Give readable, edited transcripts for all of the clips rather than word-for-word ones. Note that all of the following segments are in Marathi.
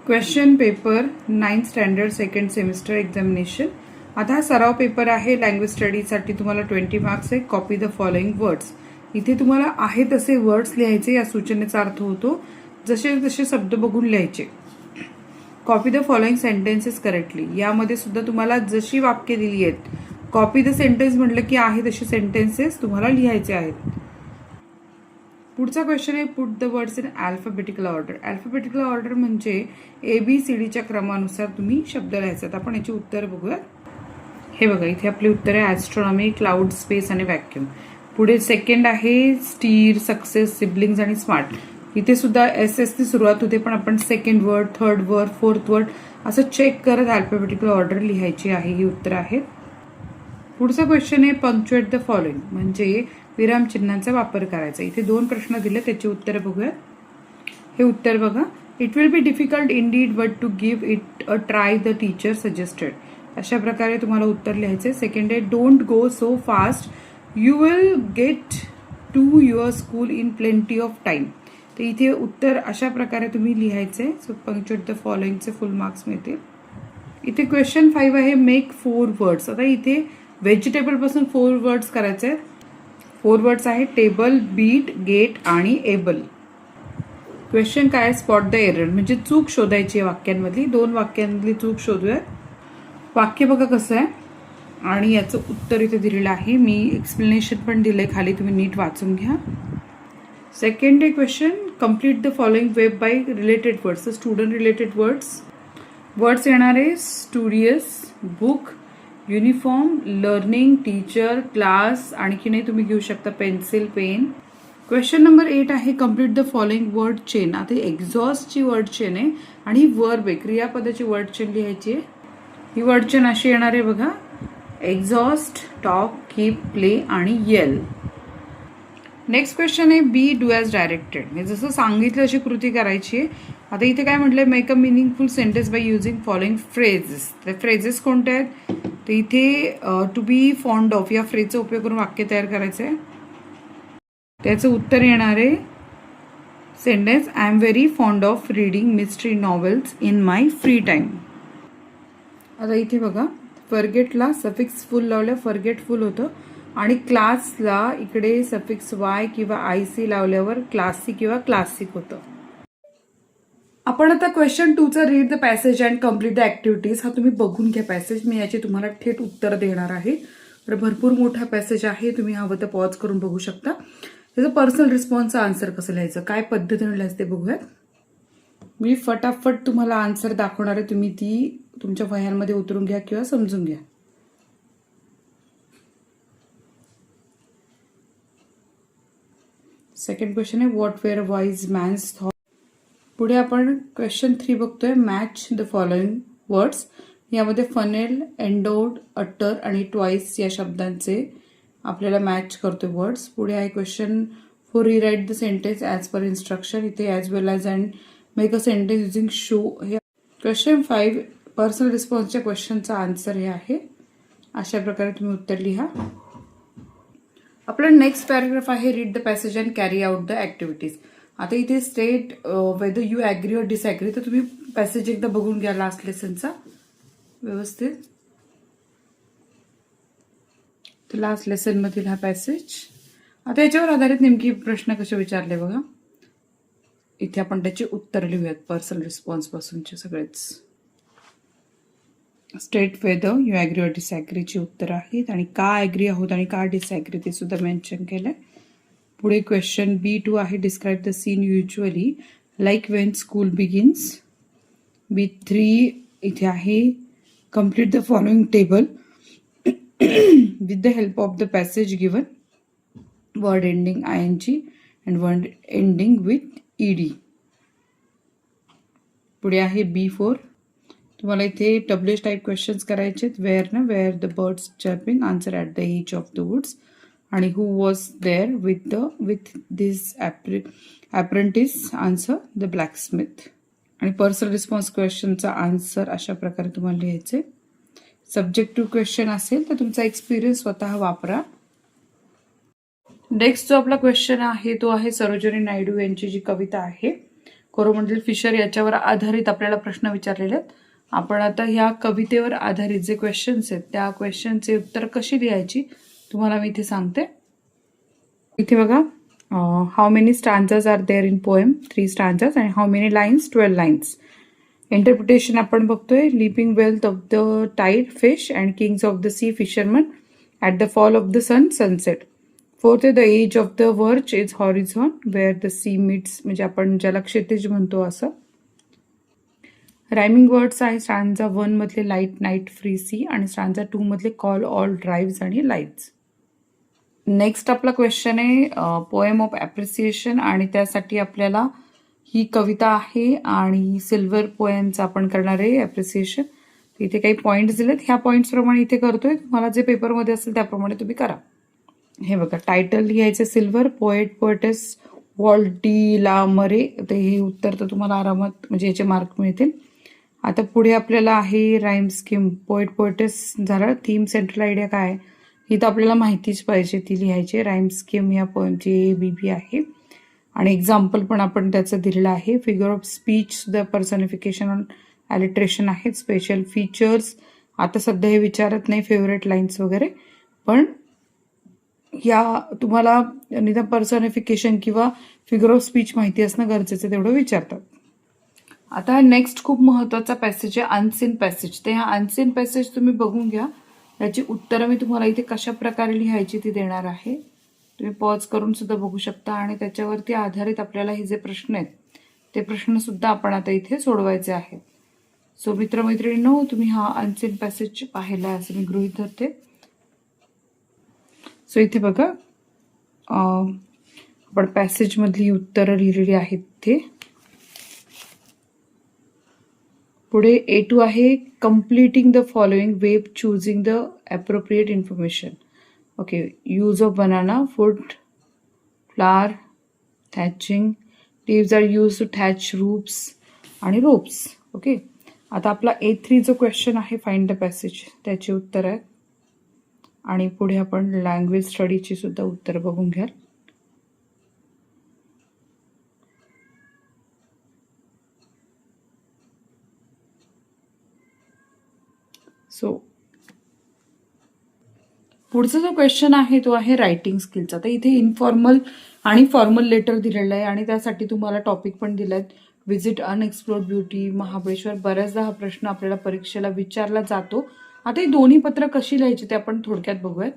Question paper 9th standard second semester examination. आता हा सराव पेपर आहे. लँग्वेज स्टडीसाठी तुम्हाला 20 मार्क्स आहे. Copy the following words. इथे तुम्हाला आहे तसे वर्ड्स लिहायचे. या सूचनेचा अर्थ होतो जसे जसे शब्द बघून लिहायचे. Copy the following sentences correctly. यामध्ये सुद्धा तुम्हाला जशी वाक्य दिली आहेत, कॉपी द सेंटेन्स म्हटलं की आहे तसे सेंटेन्सेस तुम्हाला लिहायचे आहेत. पुढचा क्वेश्चन आहे put the words in alphabetical order. Alphabetical order म्हणजे ABCDच्या क्रमानुसार तुम्ही शब्द लिहायचे. आपण याची उत्तर बघूया. हे बघा, इथे आपली उत्तर आहे ॲस्ट्रॉनॉमी, क्लाउड, स्पेस आणि व्हॅक्यूम. पुढे सेकंड आहे स्टीर, सक्सेस, सिबलिंग्स आणि स्मार्ट. इथे सुद्धा SS ची सुरुवात होते, पण आपण second word, third word, fourth word असं चेक करत अल्फाबेटिकल ऑर्डर लिहायची आहे. ही उत्तर आहेत. पुढचा क्वेश्चन आहे पंक्च्युएट द फॉलोइंग म्हणजे विरामचिन्हांचा वापर करायचा. इथे 2 प्रश्न दिले, त्याची उत्तर बघूयात. हे उत्तर बघा. It will be difficult indeed but to give it a try the teacher suggested. अशा प्रकारे तुम्हाला उत्तर लिहायचे. सेकंड आहे don't go so fast, you will get to your school in plenty of time. तर इथे उत्तर अशा प्रकारे तुम्ही लिहायचे. सो पंक्च्युएट द फॉलोइंगचे फुल मार्क्स मिळतील. इथे क्वेश्चन 5 आहे मेक 4 वर्ड्स. आता इथे व्हेजिटेबल पासून 4 वर्ड्स करायचे आहेत. 4 वर्ड्स आहेत टेबल, बीट, गेट आणि एबल. क्वेश्चन काय आहे स्पॉट द एरर म्हणजे चूक शोधायची आहे वाक्यांमधली. 2 वाक्यांमधली चूक शोधूयात. वाक्य बघा कसं आहे आणि याचं उत्तर इथे दिलेलं आहे. मी एक्सप्लेनेशन पण दिलंय खाली, तुम्ही नीट वाचून घ्या. सेकंड आहे question complete the following web by related words. Student related words येणार आहे studious, book, uniform, learning, teacher, class. आणखीनही तुम्ही घेऊ शकता पेन्सिल, पेन. क्वेश्चन नंबर 8 आहे complete the following word chain. आता एक्झॉस्टची वर्ड चेन आहे आणि वर्ब आहे, क्रियापदाची वर्ड चेन लिहायची आहे. ही वर्ड चेन अशी येणार आहे बघा. एक्झॉस्ट, टॉक, कीप, प्ले आणि येल. नेक्स्ट क्वेश्चन आहे बी डू ॲज डायरेक्टेड म्हणजे जसं सांगितलं अशी कृती करायची आहे. आता इथे काय म्हटलंय make a meaningful sentence by using following phrases. त्या फ्रेजेस कोणत्या आहेत? तर इथे टू बी फॉन्ड ऑफ या फ्रेजचा उपयोग करून वाक्य तयार करायचं आहे. त्याचं उत्तर येणार आहे sentence I am very fond of reading mystery novels in my free time. आता इथे बघा फॉरगेटला सफिक्स फुल लावलं फॉरगेटफुल होतं आणि क्लासला इकडे सफिक्स वाय किंवा IC लावल्यावर क्लासिक किंवा क्लासिक होतं. आपण आता क्वेश्चन 2चा read the passage and complete the activities हा तुम्ही बघून घ्या पॅसेज. मी याची तुम्हाला थेट उत्तर देणार आहे. तर भरपूर मोठा पॅसेज आहे, तुम्ही हवं तर पॉज करून बघू शकता. त्याचं पर्सनल रिस्पॉन्सचं आन्सर कसं लिहायचं, काय पद्धतीने लिहायचं ते बघूयात. मी फटाफट तुम्हाला आन्सर दाखवणार आहे, तुम्ही ती तुमच्या वह्यांमध्ये उतरून घ्या किंवा समजून घ्या. सेकंड क्वेश्चन आहे what were wise man's thought. पुढे आपण क्वेश्चन 3 बघतोय मॅच द फॉलोइंग वर्ड्स. यामध्ये फनेल, एंडोड, अटर आणि ट्वाइस या शब्दांचे आपल्याला मॅच करतोय वर्ड्स. पुढे आहे question 4 rewrite the sentence as per instruction. इथे as well as and make a sentence using show. हे क्वेश्चन 5 पर्सनल रिस्पॉन्सच्या क्वेश्चनचा आन्सर हे आहे. अशा प्रकारे तुम्ही उत्तर लिहा. आपला नेक्स्ट पॅराग्राफ आहे read the passage and carry out the activities. आता इथे state whether you agree or disagree. तर तुम्ही पॅसेज एकदा बघून घ्या लास्ट लेसनचा व्यवस्थित. तर लास्ट लेसन मधील हा पॅसेज. आता याच्यावर आधारित नेमकी प्रश्न कसे विचारले बघा. इथे आपण त्याची उत्तर लिहूयात पर्सनल रिस्पॉन्स पासूनचे सगळेच. State whether you agree or डिसॲग्रीची उत्तर आहेत आणि का ॲग्री आहोत आणि का डिसॲग्री ते सुद्धा मेन्शन केलंय. पुढे क्वेश्चन B2 आहे describe the scene usually like when school begins. B3 इथे आहे complete the following table with the help of the passage given. Word ending ING and word ending with ED. पुढे आहे B4 तुम्हाला इथे WH टाईप क्वेश्चन्स करायचे. Where the birds chirping, answer at the edge of the woods. आणि who was there with this apprentice, answer the blacksmith. आणि पर्सनल रिस्पॉन्स क्वेश्चनचा आन्सर अशा प्रकारे तुम्हाला लिहायचे. सब्जेक्टिव्ह क्वेश्चन असेल तर तुमचा एक्सपिरियन्स स्वतः वापरा. नेक्स्ट जो आपला क्वेश्चन आहे तो आहे सरोजिनी नायडू यांची जी कविता आहे कोरोमंडल फिशर याच्यावर आधारित आपल्याला प्रश्न विचारलेले आहेत. आपण आता ह्या कवितेवर आधारित जे क्वेश्चन्स आहेत त्या क्वेश्चनचे उत्तर कशी लिहायची तुम्हाला मी इथे सांगते. इथे बघा, how many stanzas are there in poem? 3 stanzas. आणि how many lines? 12 lines. Interpretation आपण बघतोय, leaping wealth of the tide fish and kings of the sea fisherman at the fall of the sun sunset. 4th the edge of the verge is horizon where the sea meets, म्हणजे आपण ज्याला क्षितिज म्हणतो असं. रायमिंग वर्ड्स आहे स्टांजा 1 मधले लाईट नाईट फ्री सी आणि स्टांजा 2 मधले कॉल ऑल ड्राईव्स आणि लाईट्स. नेक्स्ट आपला क्वेश्चन आहे पोएम ऑफ ॲप्रिसिएशन, आणि त्यासाठी आपल्याला ही कविता आहे आणि सिल्वर पोएमचं आपण करणार आहे ॲप्रिसिएशन. इथे काही पॉईंट्स दिलेत, ह्या पॉईंट्सप्रमाणे इथे करतोय. तुम्हाला जे पेपरमध्ये असेल त्याप्रमाणे तुम्ही करा. हे बघा, टायटल लिहायचं silver, poet poetess Walter de la Mare. तर हे उत्तर तर तुम्हाला आरामात म्हणजे याचे मार्क मिळतील. आता पुढे आपल्याला आहे राईम स्कीम. पोएट पोएटेस झालं. थीम सेंट्रल आयडिया काय आहे ही तर आपल्याला माहितीच पाहिजे, ती लिहायची. राईम स्कीम या पोएमची BB आहे आणि एक्झाम्पल पण आपण त्याचं दिलेलं आहे. फिगर ऑफ स्पीच सुद्धा पर्सनिफिकेशन ऑन ॲलिट्रेशन आहेत. स्पेशल फीचर्स आता सध्या हे विचारत नाही, फेवरेट लाईन्स वगैरे, पण या तुम्हाला निदान पर्सनिफिकेशन किंवा फिगर ऑफ स्पीच माहिती असणं गरजेचं तेवढं विचारतात. आता नेक्स्ट खूप महत्त्वाचा पॅसेज आहे अनसीन पॅसेज. ते ह्या अनसीन पॅसेज तुम्ही बघून घ्या. याची उत्तरं मी तुम्हाला इथे कशा प्रकारे लिहायची ती देणार आहे. तुम्ही पॉज करून सुद्धा बघू शकता आणि त्याच्यावरती आधारित आपल्याला हे जे प्रश्न आहेत ते प्रश्न सुद्धा आपण आता इथे सोडवायचे आहेत. सो मित्रमैत्रिणींनो, तुम्ही हा अनसीन पॅसेज पाहिला असं मी गृहीत धरते. सो इथे बघा, आपण पॅसेजमधली उत्तरं लिहिलेली आहेत. इथे पुढे A2 आहे completing the following web choosing the appropriate information. Okay, use of banana, food, flower, thatching, leaves are used to thatch roofs आणि रोप्स. ओके, आता आपला A3 जो क्वेश्चन आहे फाइंड द पॅसेज त्याचे उत्तर आहे. आणि पुढे आपण लँग्वेज स्टडीची सुद्धा उत्तर बघून घ्या. सो पुढचा जो क्वेश्चन आहे तो आहे रायटिंग स्किलचा. तर इथे इनफॉर्मल आणि फॉर्मल लेटर दिलेलं आहे आणि त्यासाठी तुम्हाला टॉपिक पण दिलं आहे, व्हिजिट अनएक्सप्लोर्ड ब्युटी महाबळेश्वर. बऱ्याचदा हा प्रश्न आपल्याला परीक्षेला विचारला जातो. आता ही दोन्ही पत्र कशी लिहायची ते आपण थोडक्यात बघूयात.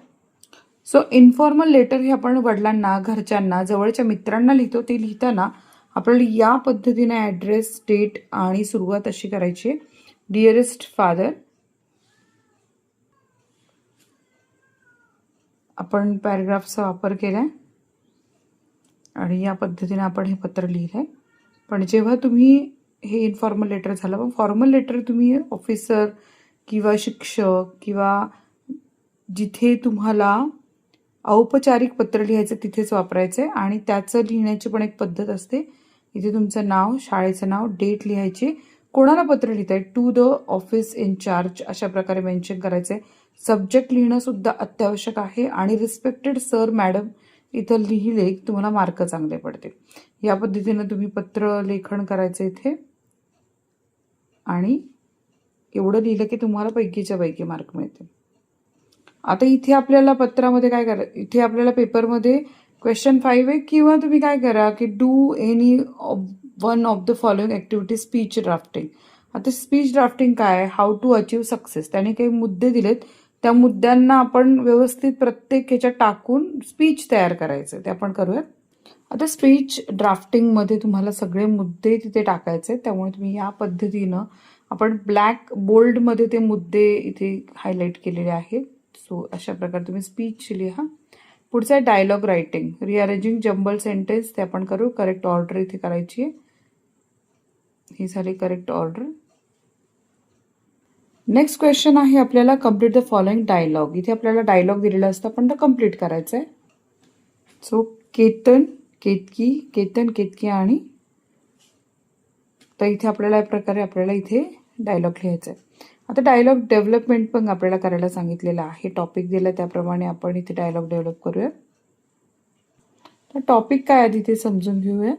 सो इन्फॉर्मल लेटर हे आपण वडिलांना, घरच्यांना, जवळच्या मित्रांना लिहितो. ते लिहिताना आपल्याला या पद्धतीने ॲड्रेस, डेट आणि सुरुवात अशी करायची आहे. डिअरेस्ट फादर, आपण पॅराग्राफचा वापर केला आहे आणि या पद्धतीने आपण हे पत्र लिहिलं आहे. पण जेव्हा तुम्ही हे इन्फॉर्मल लेटर झालं, पण फॉर्मल लेटर तुम्ही ऑफिसर किंवा शिक्षक किंवा जिथे तुम्हाला औपचारिक पत्र लिहायचं तिथेच वापरायचं आहे. आणि त्याचं लिहिण्याची पण एक पद्धत असते. इथे तुमचं नाव, शाळेचं नाव, डेट लिहायची, कोणाला पत्र लिहिताय, to the office in charge अशा प्रकारे मेन्शन करायचं आहे. सब्जेक्ट लिहिणं सुद्धा अत्यावश्यक आहे आणि रिस्पेक्टेड सर मॅडम इथं लिहिले की तुम्हाला मार्क चांगले पडते. या पद्धतीनं तुम्ही पत्र लेखन करायचं इथे आणि एवढं लिहिलं की तुम्हाला पैकीच्या पैकी मार्क मिळते. आता इथे आपल्याला पत्रामध्ये काय करा, इथे आपल्याला पेपरमध्ये क्वेश्चन 5 आहे, किंवा तुम्ही काय करा की do any one of the following activity speech drafting. आता स्पीच ड्राफ्टिंग काय, हाऊ टू अचीव सक्सेस. त्याने काही मुद्दे दिलेत, त्या मुद्द्यांना आपण व्यवस्थित प्रत्येक ह्याच्यात टाकून स्पीच तयार करायचं, ते आपण करूयात. आता स्पीच ड्राफ्टिंगमध्ये तुम्हाला सगळे मुद्दे तिथे टाकायचे, त्यामुळे तुम्ही या पद्धतीनं आपण ब्लॅक बोल्डमध्ये ते मुद्दे इथे हायलाईट केलेले आहेत. सो अशा प्रकारे तुम्ही स्पीच लिहा. पुढचं आहे डायलॉग रायटिंग, रिअरेंजिंग जम्बल सेंटेन्स, ते आपण करू. करेक्ट ऑर्डर इथे करायची आहे. ही झाली करेक्ट ऑर्डर. नेक्स्ट क्वेश्चन आहे आपल्याला कम्प्लीट द फॉलोइंग डायलॉग. इथे आपल्याला डायलॉग दिलेला असतं पण तो कम्प्लीट करायचं आहे. सो केतन, केतकी, केतन, केतकी आणि तर इथे आपल्याला या प्रकारे आपल्याला इथे डायलॉग लिहायचा आहे. आता डायलॉग डेव्हलपमेंट पण आपल्याला करायला सांगितलेलं आहे. टॉपिक दिला त्याप्रमाणे आपण इथे डायलॉग डेव्हलप करूया. तर टॉपिक काय आधी ते समजून घेऊया.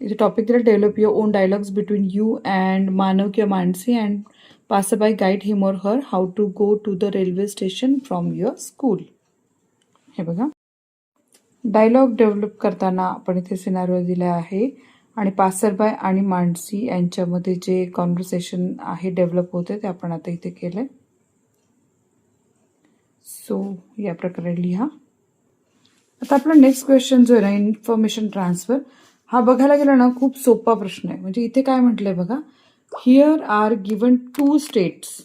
इथे टॉपिक दिला, develop your own dialogues between you and Manav किंवा Mansi and pass by guide him or her how to go to the railway station from your school. हे बघा, डायलॉग डेव्हलप करताना आपण इथे सिनारिओ दिला आहे आणि पासर बाय आणि मानसी यांच्यामध्ये जे कॉन्व्हर्सेशन आहे डेव्हलप होते ते आपण आता इथे केलंय. सो या प्रकारे लिहा. आता आपला नेक्स्ट क्वेश्चन जो आहे ना, इन्फॉर्मेशन ट्रान्सफर, हा बघायला गेला ना खूप सोपा प्रश्न आहे. म्हणजे इथे काय म्हटलंय बघा, here are given 2 states,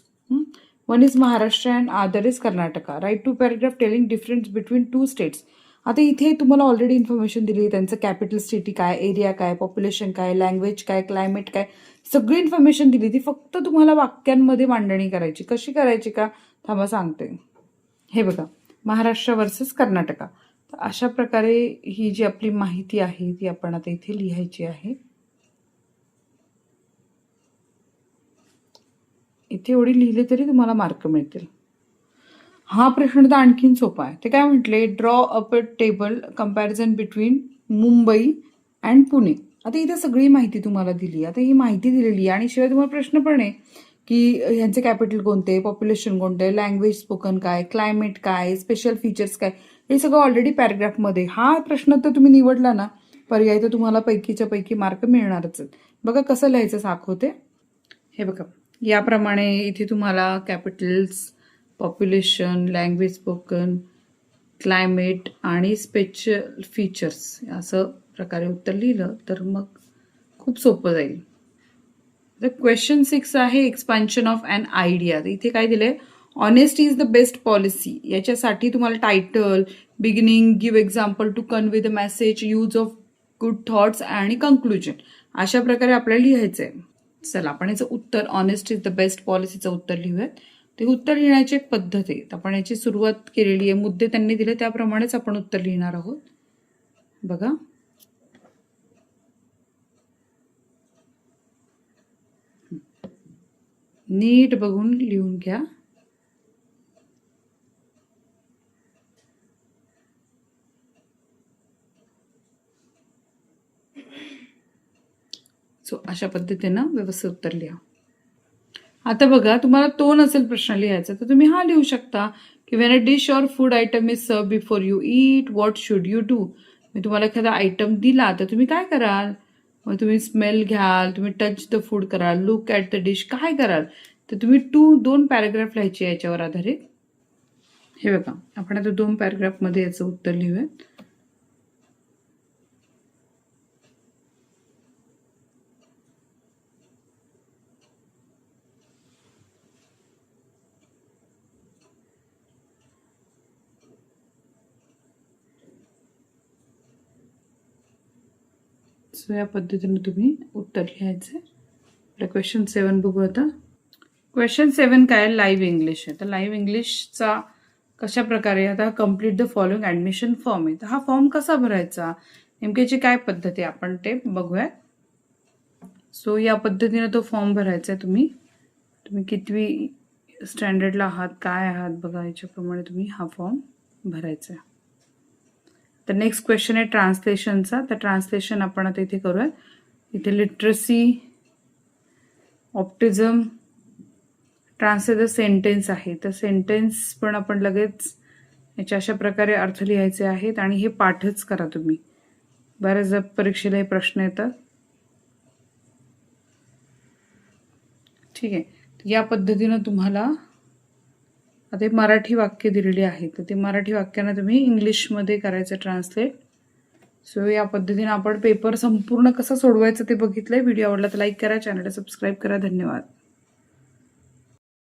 one is Maharashtra and other is Karnataka, write 2 paragraph telling difference between 2 states. आता इथे तुम्हाला ऑलरेडी इन्फॉर्मेशन दिली, त्यांचं कॅपिटल सिटी काय, एरिया काय, पॉप्युलेशन काय, लँग्वेज काय, क्लायमेट काय, सगळी इन्फॉर्मेशन दिली. ती फक्त तुम्हाला वाक्यांमध्ये मांडणी करायची. कशी करायची का, थांबा सांगते. हे बघा, महाराष्ट्र वर्सेस कर्नाटका. तर अशा प्रकारे ही जी आपली माहिती आहे ती आपण आता इथे लिहायची आहे. इथे एवढी लिहिली तरी तुम्हाला मार्क मिळतील. हा प्रश्न तर आणखीन सोपा आहे. ते काय म्हटले, draw up a table comparison between Mumbai and Pune. आता इथे सगळी माहिती तुम्हाला दिली. आता ही माहिती दिलेली आहे आणि शिवाय तुम्हाला प्रश्न पण आहे की ह्यांचे कॅपिटल कोणते, पॉप्युलेशन कोणते, लँग्वेज स्पोकन काय, क्लायमेट काय, स्पेशल फीचर्स काय, हे सगळं ऑलरेडी पॅराग्राफमध्ये. हा प्रश्न तर तुम्ही निवडला ना पर्याय, तर तुम्हाला पैकीच्या पैकी मार्क मिळणारच आहेत. बघा कसं लिहायचं दाखवते. हे बघा, याप्रमाणे इथे तुम्हाला Capitals, population, language spoken, climate आणि स्पेशल फीचर्स असं प्रकारे उत्तर लिहिलं तर मग खूप सोपं जाईल. तर क्वेश्चन 6 आहे, एक्सपान्शन ऑफ अन आयडिया. इथे काय दिलंय, honesty is the best policy. याच्यासाठी तुम्हाला title, beginning, give example to convey the message, use of good thoughts आणि कंक्लुजन, अशा प्रकारे आपल्याला लिहायचं आहे. चला आपण याचं उत्तर, ऑनेस्ट इज द बेस्ट पॉलिसीचं उत्तर लिहूयात. ते उत्तर लिहिण्याची एक पद्धत आहे. आपण याची सुरुवात केलेली आहे. मुद्दे त्यांनी दिले त्याप्रमाणेच आपण उत्तर लिहिणार आहोत. बघा, नीट बघून लिहून घ्या. सो अशा पद्धतीनं व्यवस्थित उत्तर लिहा. आता बघा, तुम्हाला तो नसेल प्रश्न लिहायचा तर तुम्ही हा लिहू शकता की when a dish or food item is serve before you eat, what should you do. मी तुम्हाला एखादा आयटम दिला तर तुम्ही काय कराल, मग तुम्ही स्मेल घ्याल, तुम्ही टच द फूड कराल, लुक ॲट द डिश, काय कराल. तर तुम्ही 2 पॅराग्राफ लिहायचे याच्यावर आधारित. हे बघा, आपण आता 2 पॅराग्राफमध्ये याचं उत्तर लिहूयात. सो या पद्धतीने तुम्ही उत्तर लिहायचं. आपलं क्वेश्चन 7 बघू आता. क्वेश्चन 7 काय, लाईव्ह इंग्लिश आहे. तर लाईव्ह इंग्लिशचा कशा प्रकारे, आता complete the following admission form आहे. तर हा फॉर्म कसा भरायचा, नेमक्याची काय पद्धत आहे आपण ते बघूयात. सो या पद्धतीने तो फॉर्म भरायचा आहे. तुम्ही कितवी स्टँडर्डला आहात, काय आहात बघा, याच्याप्रमाणे तुम्ही हा फॉर्म भरायचा आहे. तर नेक्स्ट क्वेश्चन आहे ट्रान्सलेशनचा. तर ट्रान्सलेशन आपण आता इथे करूयात. इथे लिटरसी, ऑप्टिझम, ट्रान्सलेट द सेंटेन्स आहे. तर सेंटेन्स पण आपण लगेच याच्या अशा प्रकारे अर्थ लिहायचे आहेत आणि हे पाठच करा तुम्ही. बऱ्याचदा परीक्षेला हे प्रश्न येतात. ठीक आहे, या पद्धतीनं तुम्हाला आता मराठी वाक्य दिलेली आहेत तर ते मराठी वाक्यांना तुम्ही इंग्लिशमध्ये करायचं ट्रान्सलेट. सो या पद्धतीने आपण पेपर संपूर्ण कसं सोडवायचं ते बघितलंय. व्हिडिओ आवडला तर लाईक करा, चॅनलला सबस्क्राईब करा. धन्यवाद.